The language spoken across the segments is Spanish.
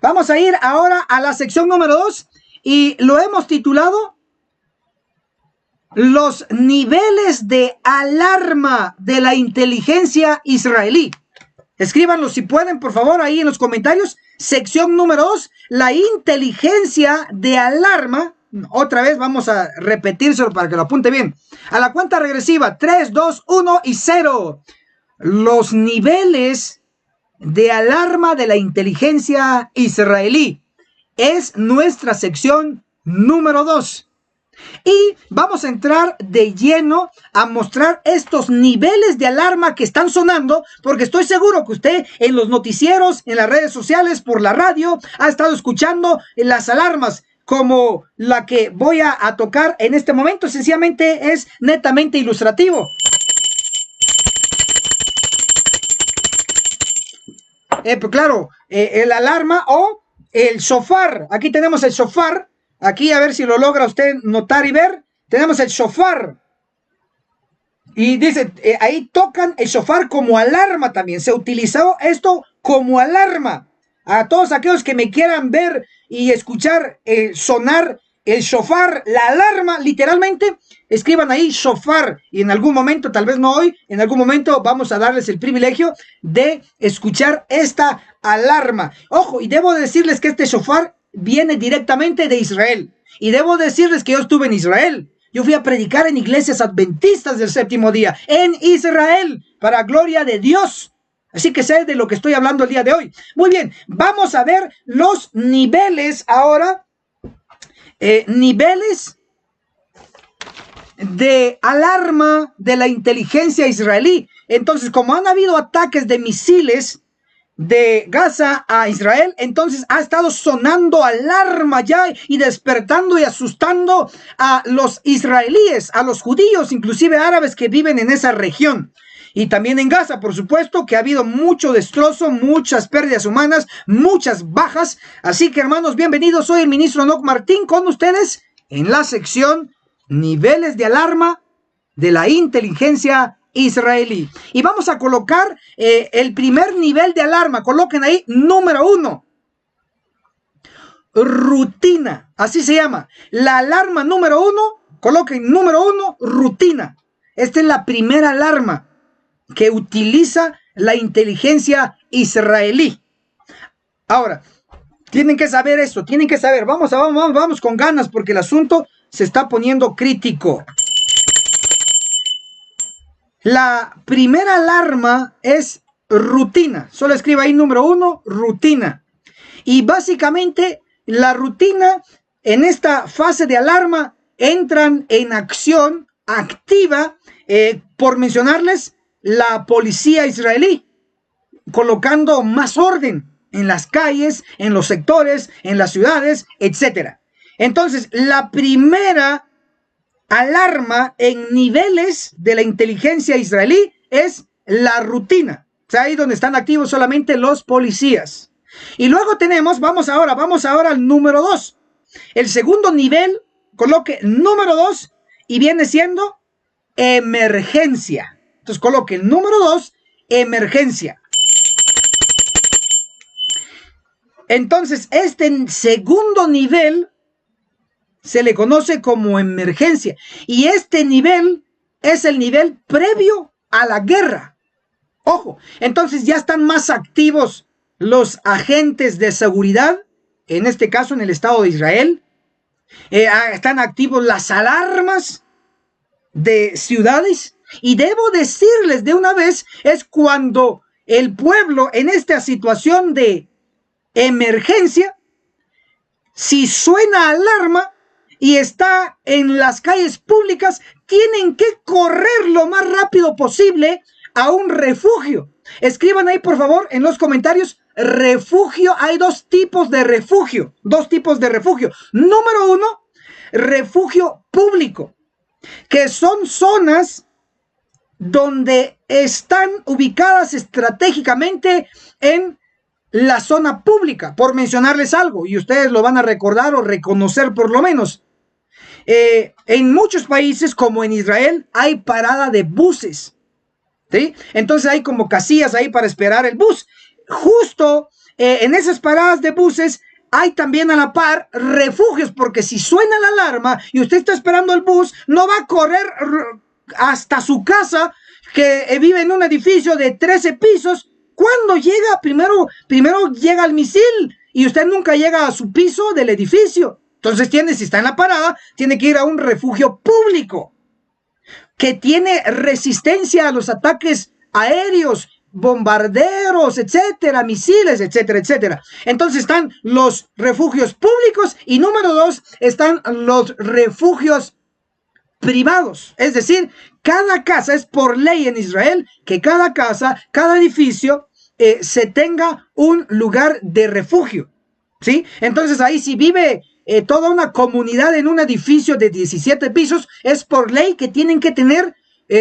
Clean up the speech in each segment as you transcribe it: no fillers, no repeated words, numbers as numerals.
Vamos a ir ahora a la sección número 2 y lo hemos titulado Los niveles de alarma de la inteligencia israelí. Escríbanlo si pueden, por favor, ahí en los comentarios. Sección número 2, la inteligencia de alarma. Otra vez vamos a repetírselo para que lo apunte bien. A la cuenta regresiva, 3, 2, 1 y 0. Los niveles de alarma de la inteligencia israelí. Es nuestra sección número 2. Y vamos a entrar de lleno a mostrar estos niveles de alarma que están sonando, porque estoy seguro que usted en los noticieros, en las redes sociales, por la radio, ha estado escuchando las alarmas como la que voy a tocar en este momento. Sencillamente es netamente ilustrativo. Pues claro, el alarma o el shofar. Aquí tenemos el shofar. Aquí a ver si lo logra usted notar y ver. Tenemos el shofar. Y dice, ahí tocan el shofar como alarma también. Se utilizó esto como alarma. A todos aquellos que me quieran ver y escuchar sonar el shofar, la alarma, literalmente, escriban ahí shofar. Y en algún momento, tal vez no hoy, en algún momento vamos a darles el privilegio de escuchar esta alarma. Ojo, y debo decirles que este shofar viene directamente de Israel. Y debo decirles que yo estuve en Israel. Yo fui a predicar en iglesias adventistas del séptimo día, en Israel, para gloria de Dios. Así que sé de lo que estoy hablando el día de hoy. Muy bien, vamos a ver los niveles ahora. Niveles de alarma de la inteligencia israelí. Entonces, como han habido ataques de misiles de Gaza a Israel, entonces ha estado sonando alarma ya y despertando y asustando a los israelíes, a los judíos, inclusive árabes que viven en esa región. Y también en Gaza, por supuesto, que ha habido mucho destrozo, muchas pérdidas humanas, muchas bajas. Así que, hermanos, bienvenidos. Soy el ministro Enoch Martín con ustedes en la sección Niveles de Alarma de la Inteligencia Israelí. Y vamos a colocar el primer nivel de alarma. Coloquen ahí número 1. Rutina. Así se llama. La alarma número 1. Coloquen número 1, rutina. Esta es la primera alarma que utiliza la inteligencia israelí. Ahora, tienen que saber esto, tienen que saber. Vamos con ganas porque el asunto se está poniendo crítico. La primera alarma es rutina. Solo escriba ahí número 1, rutina. Y básicamente la rutina en esta fase de alarma entran en acción activa, por mencionarles, la policía israelí, colocando más orden en las calles, en los sectores, en las ciudades, etc. Entonces, la primera alarma en niveles de la inteligencia israelí es la rutina. O sea, ahí donde están activos solamente los policías. Y luego tenemos, vamos ahora al número 2. El segundo nivel, coloque número 2 y viene siendo emergencia. Entonces coloque el número 2, emergencia. Entonces este segundo nivel se le conoce como emergencia. Y este nivel es el nivel previo a la guerra. Ojo, entonces ya están más activos los agentes de seguridad, en este caso en el Estado de Israel. Están activos las alarmas de ciudades. Y debo decirles de una vez, es cuando el pueblo en esta situación de emergencia, si suena alarma y está en las calles públicas, tienen que correr lo más rápido posible a un refugio. Escriban ahí, por favor, en los comentarios, refugio. Hay dos tipos de refugio. Número 1, refugio público, que son zonas donde están ubicadas estratégicamente en la zona pública, por mencionarles algo, y ustedes lo van a recordar o reconocer por lo menos. En muchos países, como en Israel, hay parada de buses, ¿sí? Entonces hay como casillas ahí para esperar el bus. Justo en esas paradas de buses hay también a la par refugios, porque si suena la alarma y usted está esperando el bus, no va a correr hasta su casa, que vive en un edificio de 13 pisos. Cuando llega, primero llega el misil y usted nunca llega a su piso del edificio. Entonces si está en la parada, tiene que ir a un refugio público que tiene resistencia a los ataques aéreos, bombarderos, etcétera, misiles, etcétera, etcétera. Entonces están los refugios públicos y número 2 están los refugios privados. Es decir, cada casa, es por ley en Israel que cada casa, cada edificio se tenga un lugar de refugio, ¿sí? Entonces ahí si vive toda una comunidad en un edificio de 17 pisos, es por ley que tienen que tener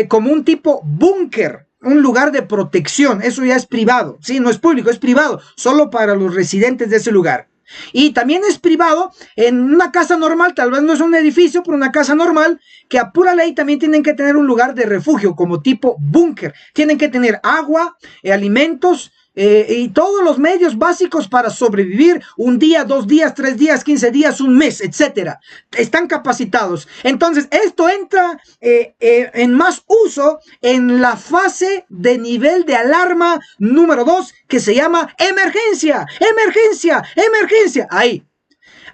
como un tipo búnker, un lugar de protección. Eso ya es privado, ¿sí? No es público, es privado, solo para los residentes de ese lugar. Y también es privado en una casa normal, tal vez no es un edificio, pero una casa normal, que a pura ley también tienen que tener un lugar de refugio como tipo búnker. Tienen que tener agua, alimentos, y todos los medios básicos para sobrevivir un día, 2 días, 3 días, 15 días, un mes, etcétera. Están capacitados. Entonces, esto entra en más uso en la fase de nivel de alarma número 2, que se llama emergencia, emergencia, emergencia. Ahí.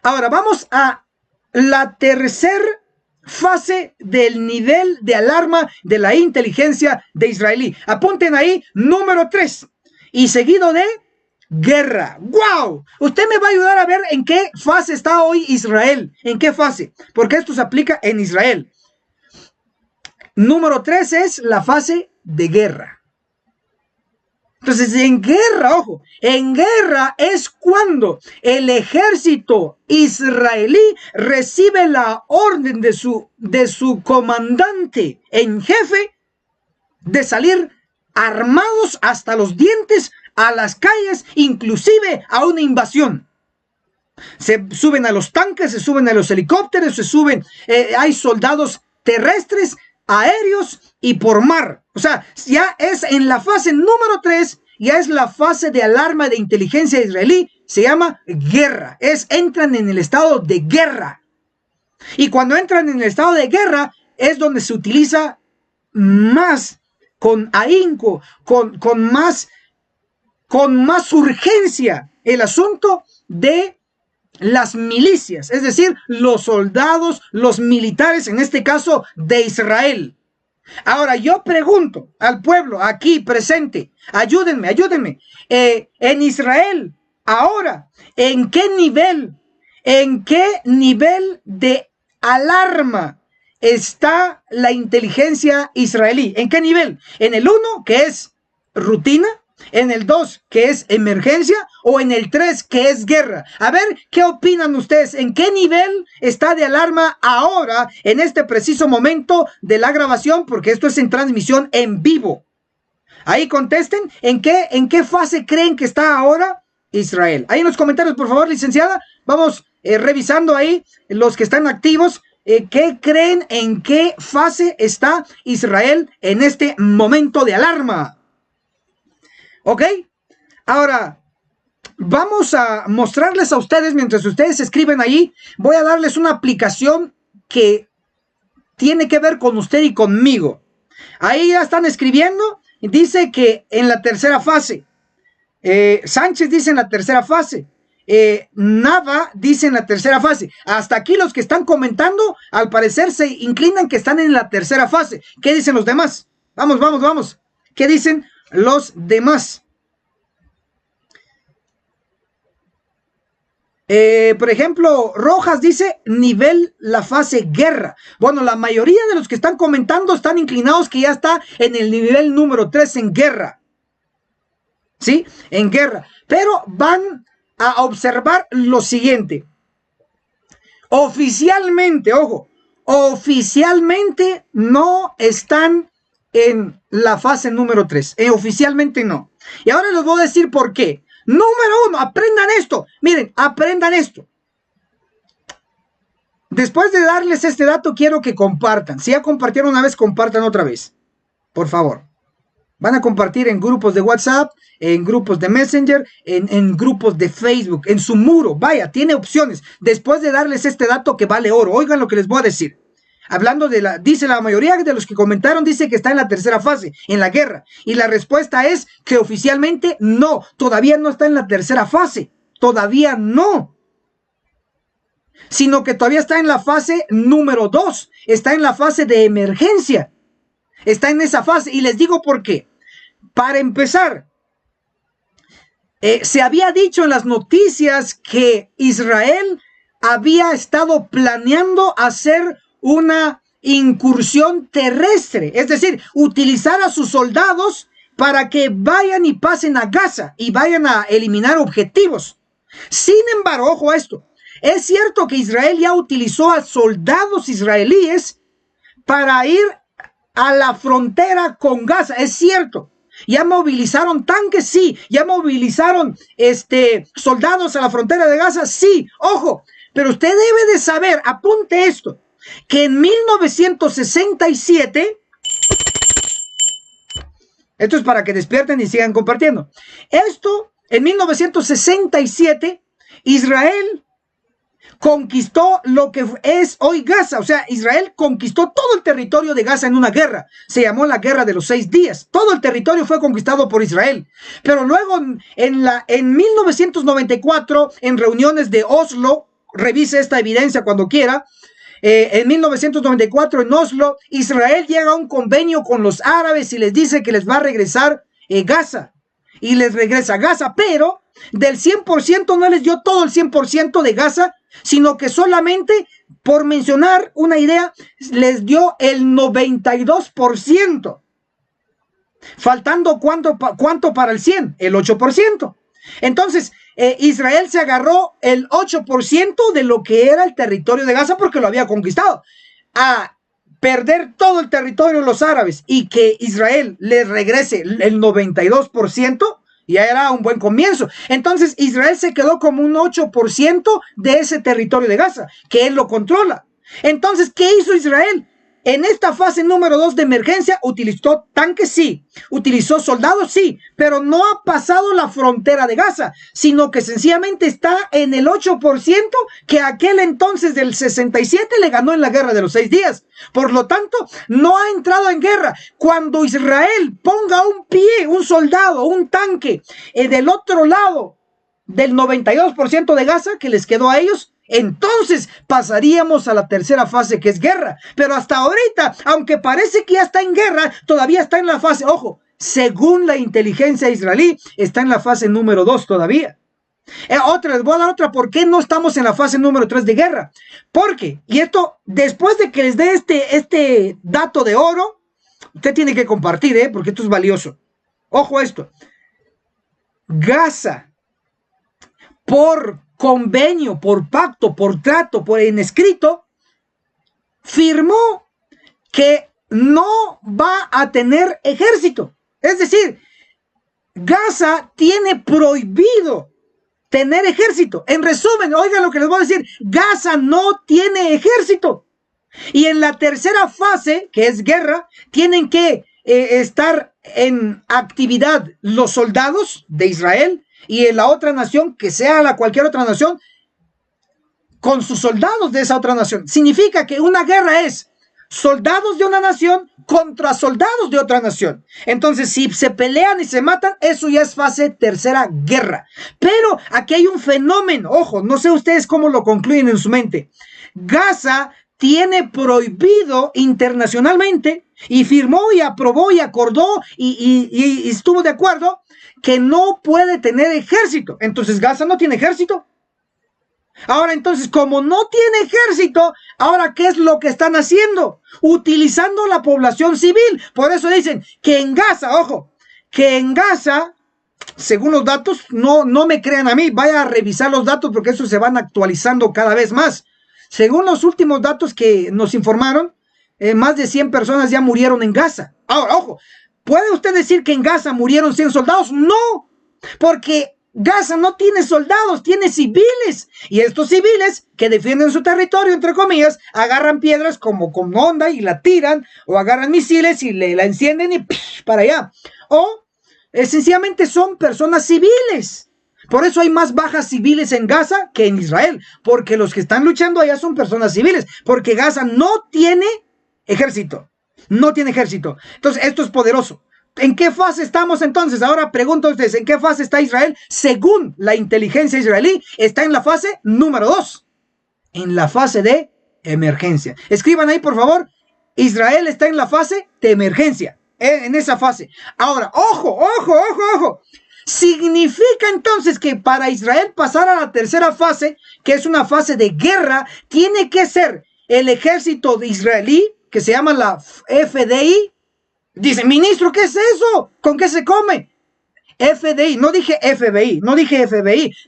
Ahora, vamos a la tercera fase del nivel de alarma de la inteligencia de israelí. Apunten ahí, número 3. Y seguido de guerra. ¡Wow! Usted me va a ayudar a ver en qué fase está hoy Israel. ¿En qué fase? Porque esto se aplica en Israel. Número 3 es la fase de guerra. Entonces, en guerra, ojo, en guerra es cuando el ejército israelí recibe la orden de su comandante en jefe de salir armados hasta los dientes a las calles, inclusive a una invasión. Se suben a los tanques, se suben a los helicópteros, hay soldados terrestres, aéreos y por mar. O sea, ya es en la fase número 3, ya es la fase de alarma de inteligencia israelí, se llama guerra. Entran en el estado de guerra. Y cuando entran en el estado de guerra es donde se utiliza más con ahínco, con más urgencia el asunto de las milicias, es decir, los soldados, los militares, en este caso de Israel. Ahora yo pregunto al pueblo aquí presente, ayúdenme, en Israel, ahora, ¿en qué nivel de alarma está la inteligencia israelí? ¿En qué nivel? ¿En el 1, que es rutina? ¿En el 2, que es emergencia? ¿O en el 3, que es guerra? A ver, ¿qué opinan ustedes? ¿En qué nivel está de alarma ahora, en este preciso momento de la grabación? Porque esto es en transmisión en vivo. Ahí contesten, ¿en qué fase creen que está ahora Israel? Ahí en los comentarios, por favor, licenciada. Vamos revisando ahí los que están activos. ¿Qué creen en qué fase está Israel en este momento de alarma? ¿Ok? Ahora, vamos a mostrarles a ustedes, mientras ustedes escriben ahí, voy a darles una aplicación que tiene que ver con usted y conmigo. Ahí ya están escribiendo, dice que en la tercera fase. Sánchez dice en la tercera fase. Nava dice en la tercera fase. Hasta aquí los que están comentando, al parecer se inclinan que están en la tercera fase. ¿Qué dicen los demás? Vamos. ¿Qué dicen los demás? Por ejemplo, Rojas dice nivel la fase guerra. Bueno, la mayoría de los que están comentando están inclinados que ya está en el nivel número 3 en guerra. ¿Sí? En guerra. Pero van a observar lo siguiente. Oficialmente, ojo, oficialmente no están en la fase número 3. Oficialmente no. Y ahora les voy a decir por qué. Número 1, aprendan esto. Miren, aprendan esto. Después de darles este dato, quiero que compartan. Si ya compartieron una vez, compartan otra vez. Por favor. Van a compartir en grupos de WhatsApp, en grupos de Messenger, en grupos de Facebook, en su muro. Vaya, tiene opciones. Después de darles este dato que vale oro, oigan lo que les voy a decir. Hablando dice la mayoría de los que comentaron, dice que está en la tercera fase, en la guerra. Y la respuesta es que oficialmente no, todavía no está en la tercera fase. Todavía no. Sino que todavía está en la fase número 2. Está en la fase de emergencia. Está en esa fase. Y les digo por qué. Para empezar, se había dicho en las noticias que Israel había estado planeando hacer una incursión terrestre, es decir, utilizar a sus soldados para que vayan y pasen a Gaza y vayan a eliminar objetivos. Sin embargo, ojo a esto, es cierto que Israel ya utilizó a soldados israelíes para ir a la frontera con Gaza, es cierto. Ya movilizaron tanques, sí. Ya movilizaron soldados a la frontera de Gaza, sí. Ojo, pero usted debe de saber, apunte esto, que en 1967, esto es para que despierten y sigan compartiendo. Esto, en 1967, Israel conquistó lo que es hoy Gaza. O sea, Israel conquistó todo el territorio de Gaza en una guerra. Se llamó la Guerra de los 6 días. Todo el territorio fue conquistado por Israel. Pero luego, en 1994, en reuniones de Oslo, revise esta evidencia cuando quiera, en 1994 en Oslo, Israel llega a un convenio con los árabes y les dice que les va a regresar Gaza. Y les regresa Gaza, pero del 100% no les dio todo el 100% de Gaza, sino que solamente, por mencionar una idea, les dio el 92%. Faltando ¿cuánto para el 100%? El 8%. Entonces, Israel se agarró el 8% de lo que era el territorio de Gaza porque lo había conquistado. A perder todo el territorio de los árabes y que Israel les regrese el 92%, ya era un buen comienzo. Entonces Israel se quedó como un 8% de ese territorio de Gaza, que él lo controla. Entonces, ¿qué hizo Israel? En esta fase número 2 de emergencia, utilizó tanques, sí. Utilizó soldados, sí. Pero no ha pasado la frontera de Gaza, sino que sencillamente está en el 8% que aquel entonces del 67 le ganó en la Guerra de los 6 días. Por lo tanto, no ha entrado en guerra. Cuando Israel ponga un pie, un soldado, un tanque del otro lado del 92% de Gaza que les quedó a ellos, entonces pasaríamos a la tercera fase, que es guerra. Pero hasta ahorita, aunque parece que ya está en guerra, todavía está en la fase, ojo, según la inteligencia israelí, está en la fase número 2 todavía. Les voy a dar otra, ¿por qué no estamos en la fase número 3 de guerra? Porque, y esto, después de que les dé este dato de oro, usted tiene que compartir, porque esto es valioso. Ojo a esto. Gaza, por convenio, por pacto, por trato, por en escrito, firmó que no va a tener ejército. Es decir, Gaza tiene prohibido tener ejército. En resumen, oigan lo que les voy a decir, Gaza no tiene ejército. Y en la tercera fase, que es guerra, tienen que estar en actividad los soldados de Israel, y en la otra nación, que sea cualquier otra nación, con sus soldados de esa otra nación. Significa que una guerra es soldados de una nación contra soldados de otra nación. Entonces, si se pelean y se matan, eso ya es fase tercera guerra. Pero aquí hay un fenómeno, ojo, no sé ustedes cómo lo concluyen en su mente. Gaza tiene prohibido internacionalmente, y firmó y aprobó y acordó y estuvo de acuerdo que no puede tener ejército. Entonces Gaza no tiene ejército. Ahora, entonces, como no tiene ejército, ahora, ¿qué es lo que están haciendo? Utilizando la población civil. Por eso dicen que en Gaza, ojo, que en Gaza, según los datos, no me crean a mí, vaya a revisar los datos porque esos se van actualizando cada vez más. Según los últimos datos que nos informaron, más de 100 personas ya murieron en Gaza. Ahora, ojo, ¿puede usted decir que en Gaza murieron 100 soldados? No, porque Gaza no tiene soldados, tiene civiles. Y estos civiles que defienden su territorio, entre comillas, agarran piedras como con onda y la tiran, o agarran misiles y la encienden y para allá. O sencillamente son personas civiles. Por eso hay más bajas civiles en Gaza que en Israel, porque los que están luchando allá son personas civiles, porque Gaza no tiene ejército. No tiene ejército. Entonces, esto es poderoso. ¿En qué fase estamos entonces? Ahora pregunto a ustedes, ¿en qué fase está Israel? Según la inteligencia israelí, está en la fase número 2. En la fase de emergencia. Escriban ahí, por favor. Israel está en la fase de emergencia. En esa fase. Ahora, ojo. Significa entonces que para Israel pasar a la tercera fase, que es una fase de guerra, tiene que ser el ejército de israelí, que se llama la FDI. Dice, ministro, ¿qué es eso? ¿Con qué se come? FDI, no dije FBI,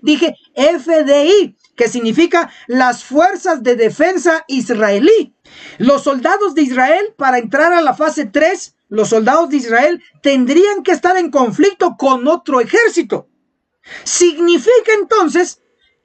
dije FDI, que significa las Fuerzas de Defensa Israelí. Los soldados de Israel, para entrar a la fase 3, los soldados de Israel tendrían que estar en conflicto con otro ejército. Significa entonces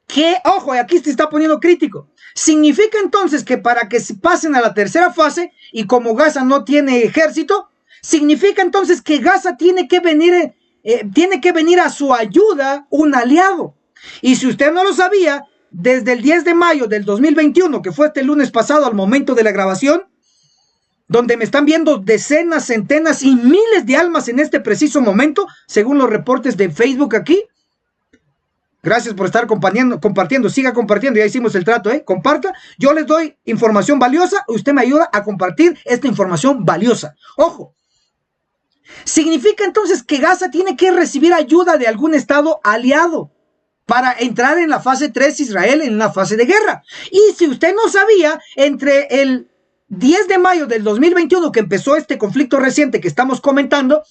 que, ojo, aquí se está poniendo crítico, significa entonces que para que se pasen a la tercera fase, y como Gaza no tiene ejército, significa entonces que Gaza tiene que venir a su ayuda un aliado. Y si usted no lo sabía, desde el 10 de mayo del 2021, que fue este lunes pasado al momento de la grabación, donde me están viendo decenas, centenas y miles de almas en este preciso momento, según los reportes de Facebook aquí. Gracias por estar compartiendo, siga compartiendo, ya hicimos el trato, comparta. Yo les doy información valiosa, usted me ayuda a compartir esta información valiosa. Ojo, significa entonces que Gaza tiene que recibir ayuda de algún estado aliado para entrar en la fase 3 Israel en la fase de guerra. Y si usted no sabía, entre el 10 de mayo del 2021, que empezó este conflicto reciente que estamos comentando,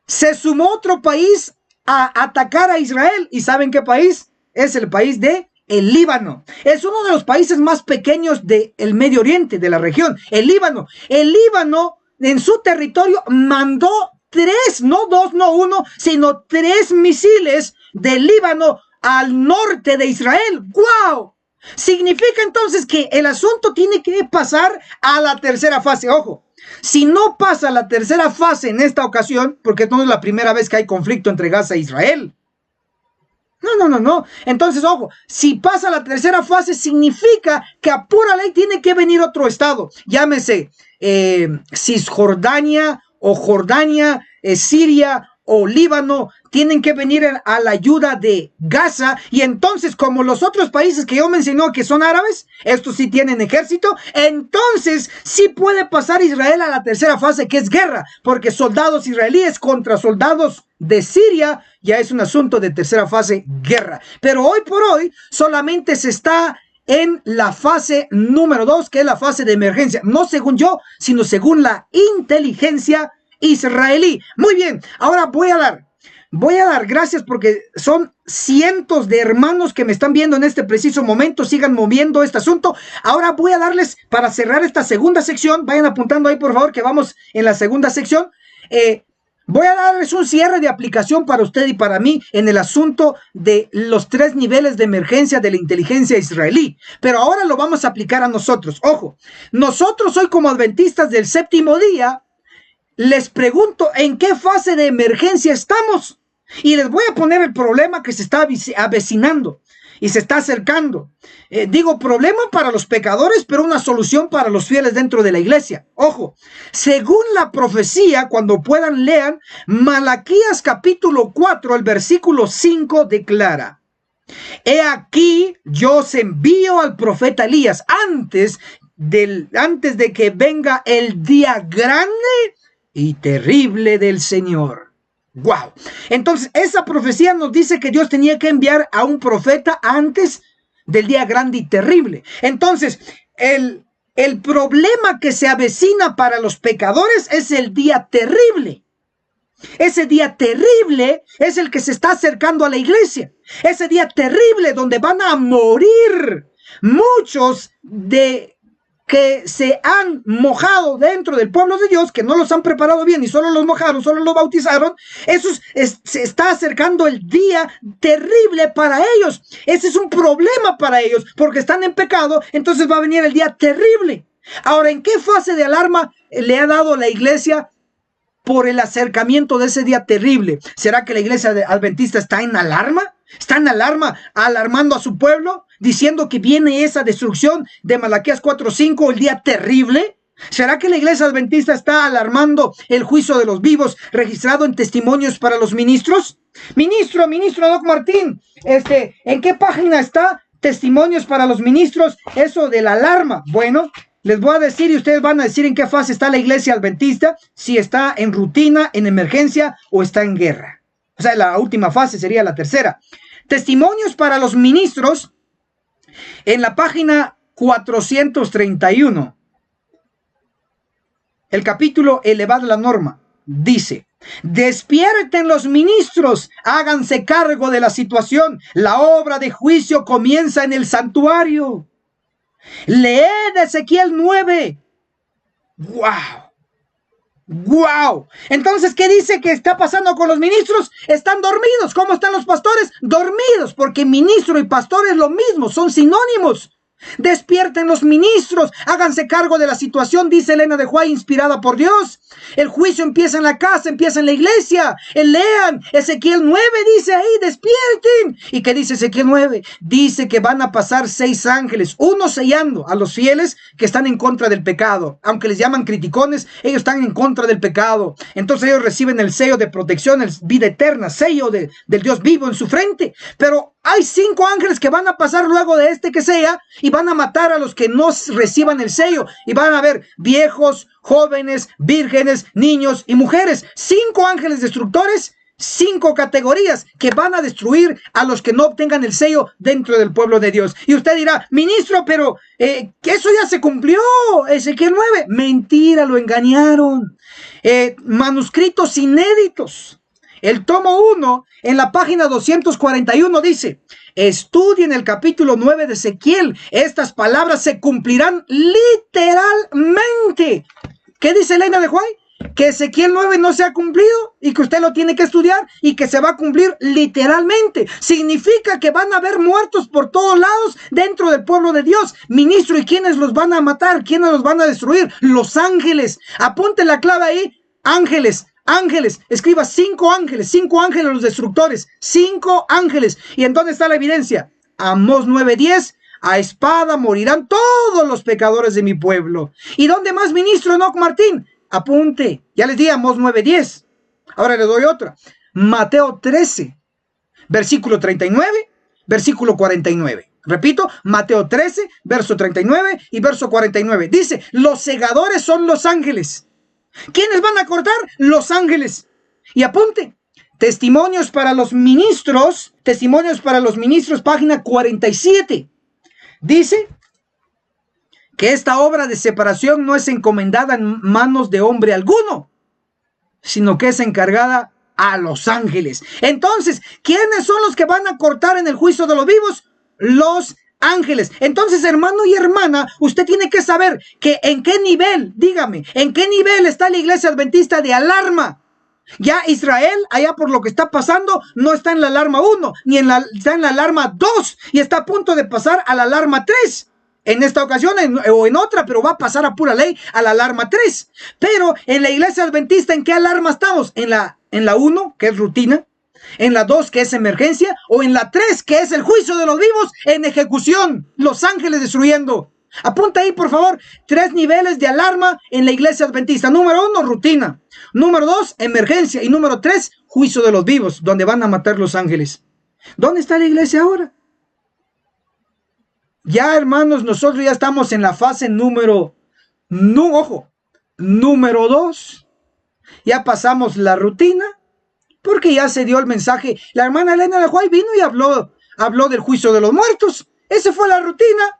se sumó otro país a atacar a Israel. ¿Y saben qué país? Es el país de el Líbano. Es uno de los países más pequeños del Medio Oriente, de la región. El Líbano. El Líbano en su territorio mandó 3, no 2, no 1, sino 3 misiles del Líbano al norte de Israel. ¡Guau! Significa entonces que el asunto tiene que pasar a la tercera fase. Ojo, si no pasa la tercera fase en esta ocasión, porque no es la primera vez que hay conflicto entre Gaza e Israel. No. Entonces, ojo, si pasa la tercera fase, significa que a pura ley tiene que venir otro estado. Llámese Cisjordania o Jordania, Siria o Líbano, tienen que venir a la ayuda de Gaza. Y entonces, como los otros países que yo mencioné que son árabes, estos sí tienen ejército, entonces sí puede pasar Israel a la tercera fase, que es guerra, porque soldados israelíes contra soldados de Siria ya es un asunto de tercera fase, guerra. Pero hoy por hoy solamente se está en la fase número 2, que es la fase de emergencia, no según yo, sino según la inteligencia israelí. Muy bien, ahora voy a dar gracias, porque son cientos de hermanos que me están viendo en este preciso momento. Sigan moviendo este asunto. Ahora voy a darles, para cerrar esta segunda sección, vayan apuntando ahí por favor que vamos en la segunda sección. Voy a darles un cierre de aplicación para usted y para mí en el asunto de los 3 niveles de emergencia de la inteligencia israelí. Pero ahora lo vamos a aplicar a nosotros. Ojo, nosotros hoy como adventistas del séptimo día, les pregunto en qué fase de emergencia estamos. Y les voy a poner el problema que se está avecinando y se está acercando. Digo, problema para los pecadores, pero una solución para los fieles dentro de la iglesia. Ojo, según la profecía, cuando puedan lean, Malaquías capítulo 4, el versículo 5 declara: he aquí, yo os envío al profeta Elías antes de que venga el día grande y terrible del Señor. ¡Wow! Entonces, esa profecía nos dice que Dios tenía que enviar a un profeta antes del día grande y terrible. Entonces, el problema que se avecina para los pecadores es el día terrible. Ese día terrible es el que se está acercando a la iglesia. Ese día terrible donde van a morir muchos de que se han mojado dentro del pueblo de Dios, que no los han preparado bien y solo los mojaron, solo los bautizaron, se está acercando el día terrible para ellos. Ese es un problema para ellos, porque están en pecado, entonces va a venir el día terrible. Ahora, ¿en qué fase de alarma le ha dado la iglesia por el acercamiento de ese día terrible? ¿Será que la iglesia adventista está en alarma? ¿Está en alarma, alarmando a su pueblo, diciendo que viene esa destrucción de Malaquías 4:5, el día terrible? ¿Será que la iglesia adventista está alarmando el juicio de los vivos registrado en Testimonios para los Ministros? Ministro Doc Martín, ¿en qué página está Testimonios para los Ministros? Eso de la alarma. Bueno, les voy a decir y ustedes van a decir en qué fase está la iglesia adventista, si está en rutina, en emergencia o está en guerra. O sea, la última fase sería la tercera. Testimonios para los Ministros, en la página 431, el capítulo Elevad la norma, dice: despierten los ministros, háganse cargo de la situación, la obra de juicio comienza en el santuario. Leed Ezequiel 9. ¡Wow! ¡Wow! Entonces, ¿qué dice que está pasando con los ministros? Están dormidos. ¿Cómo están los pastores? Dormidos, porque ministro y pastor es lo mismo, son sinónimos. Despierten los ministros, háganse cargo de la situación, dice Elena de White, inspirada por Dios. El juicio empieza en la casa, empieza en la iglesia. Lean Ezequiel 9, dice ahí, despierten. ¿Y qué dice Ezequiel 9? Dice que van a pasar 6 ángeles, uno sellando a los fieles que están en contra del pecado. Aunque les llaman criticones, ellos están en contra del pecado. Entonces ellos reciben el sello de protección, el vida eterna, sello del Dios vivo en su frente. Pero hay 5 ángeles que van a pasar luego de que sea, y van a matar a los que no reciban el sello. Y van a haber viejos, jóvenes, vírgenes, niños y mujeres. 5 ángeles destructores, 5 categorías que van a destruir a los que no obtengan el sello dentro del pueblo de Dios. Y usted dirá: ministro, pero que eso ya se cumplió, Ezequiel 9. Mentira, lo engañaron. Manuscritos inéditos. El tomo 1, en la página 241, dice: estudien el capítulo 9 de Ezequiel. Estas palabras se cumplirán literalmente. ¿Qué dice Elena de White? Que Ezequiel 9 no se ha cumplido y que usted lo tiene que estudiar y que se va a cumplir literalmente. Significa que van a haber muertos por todos lados dentro del pueblo de Dios. Ministro, ¿y quiénes los van a matar? ¿Quiénes los van a destruir? Los ángeles. Apunte la clave ahí: ángeles. Ángeles, escriba 5 ángeles, 5 ángeles los destructores, 5 ángeles. ¿Y en dónde está la evidencia? Amós 9:10, a espada morirán todos los pecadores de mi pueblo. ¿Y dónde más, ministro Enoch Martín? Apunte, ya les di Amós 9:10. Ahora le doy otra. Mateo 13, versículo 39, versículo 49. Repito, Mateo 13, verso 39 y verso 49. Dice: los segadores son los ángeles. ¿Quiénes van a cortar? Los ángeles. Y apunte, Testimonios para los Ministros, página 47. Dice que esta obra de separación no es encomendada en manos de hombre alguno, sino que es encargada a los ángeles. Entonces, ¿quiénes son los que van a cortar en el juicio de los vivos? Los ángeles. Entonces, hermano y hermana, usted tiene que saber que en qué nivel, dígame, en qué nivel está la iglesia adventista de alarma. Ya Israel, allá por lo que está pasando, no está en la alarma 1, ni está en la alarma 2, y está a punto de pasar a la alarma 3. En esta ocasión o en otra, pero va a pasar a pura ley a la alarma 3. Pero en la iglesia adventista, ¿en qué alarma estamos? En la 1, que es rutina, en la 2, que es emergencia, o en la 3, que es el juicio de los vivos en ejecución, los ángeles destruyendo. Apunta ahí, por favor, 3 niveles de alarma en la iglesia adventista. Número 1, rutina. Número 2, emergencia. Y número 3, juicio de los vivos, donde van a matar los ángeles. ¿Dónde está la iglesia ahora? Ya, hermanos, nosotros ya estamos en la fase número 2. Ya pasamos la rutina, porque ya se dio el mensaje. La hermana Elena de White vino y habló del juicio de los muertos. Esa fue la rutina.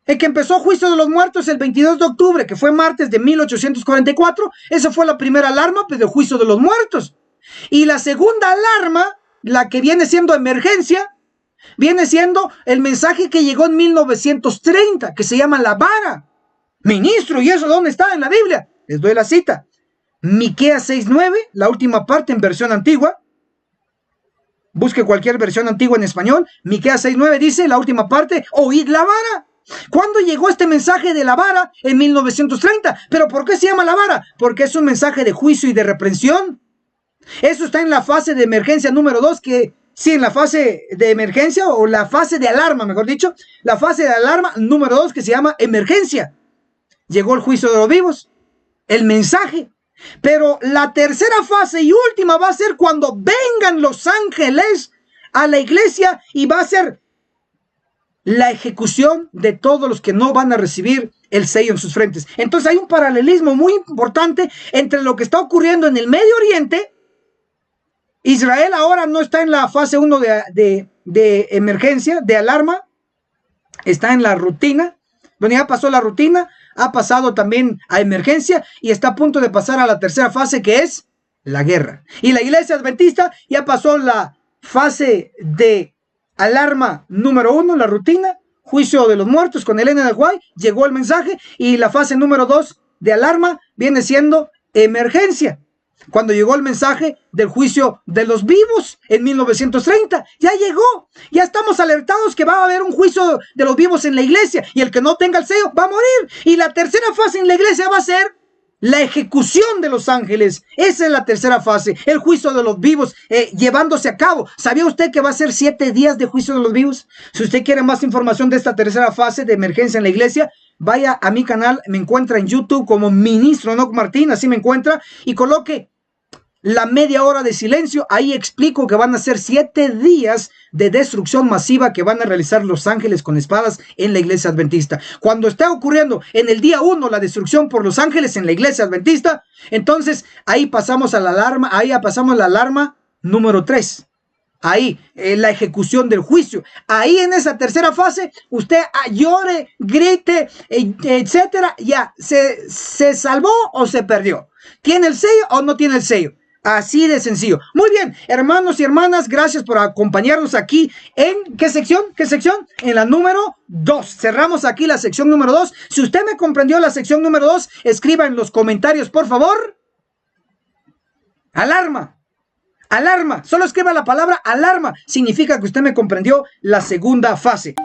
El que empezó juicio de los muertos el 22 de octubre, que fue martes de 1844, esa fue la primera alarma, pues, del juicio de los muertos. Y la segunda alarma, la que viene siendo emergencia, viene siendo el mensaje que llegó en 1930, que se llama la vara. Ministro, ¿y eso dónde está en la Biblia? Les doy la cita. Miqueas 6:9, la última parte en versión antigua. Busque cualquier versión antigua en español. Miqueas 6:9 dice, la última parte, oíd la vara. ¿Cuándo llegó este mensaje de la vara? En 1930. ¿Pero por qué se llama la vara? Porque es un mensaje de juicio y de reprensión. Eso está en la fase de emergencia número 2, que sí, en la fase de emergencia, o la fase de alarma, mejor dicho, la fase de alarma número 2, que se llama emergencia. Llegó el juicio de los vivos, el mensaje. Pero la tercera fase y última va a ser cuando vengan los ángeles a la iglesia, y va a ser la ejecución de todos los que no van a recibir el sello en sus frentes. Entonces hay un paralelismo muy importante entre lo que está ocurriendo en el Medio Oriente. Israel ahora no está en la fase 1 de emergencia, de alarma, está en la rutina. Bueno, ya pasó la rutina, ha pasado también a emergencia y está a punto de pasar a la tercera fase, que es la guerra. Y la iglesia adventista ya pasó la fase de alarma número 1, la rutina, juicio de los muertos con Elena de White, llegó el mensaje, y la fase número 2 de alarma viene siendo emergencia, cuando llegó el mensaje del juicio de los vivos en 1930. Ya llegó, ya estamos alertados que va a haber un juicio de los vivos en la iglesia, y el que no tenga el sello va a morir. Y la tercera fase en la iglesia va a ser la ejecución de los ángeles. Esa es la tercera fase, el juicio de los vivos llevándose a cabo. ¿Sabía usted que va a ser 7 días de juicio de los vivos? Si usted quiere más información de esta tercera fase de emergencia en la iglesia, vaya a mi canal, me encuentra en YouTube como Ministro Enoch Martín, así me encuentra, y coloque la media hora de silencio. Ahí explico que van a ser 7 días de destrucción masiva que van a realizar los ángeles con espadas en la iglesia adventista. Cuando está ocurriendo en el día 1 la destrucción por los ángeles en la iglesia adventista, entonces ahí pasamos a la alarma, ahí pasamos la alarma número 3. Ahí, la ejecución del juicio. Ahí en esa tercera fase, usted llore, grite, etcétera. Ya, ¿se salvó o se perdió? ¿Tiene el sello o no tiene el sello? Así de sencillo. Muy bien, hermanos y hermanas, gracias por acompañarnos aquí en, ¿qué sección? ¿Qué sección? En la número 2. Cerramos aquí la sección número 2. Si usted me comprendió la sección número 2, escriba en los comentarios, por favor. Alarma. Alarma. Solo escriba la palabra alarma. Significa que usted me comprendió la segunda fase.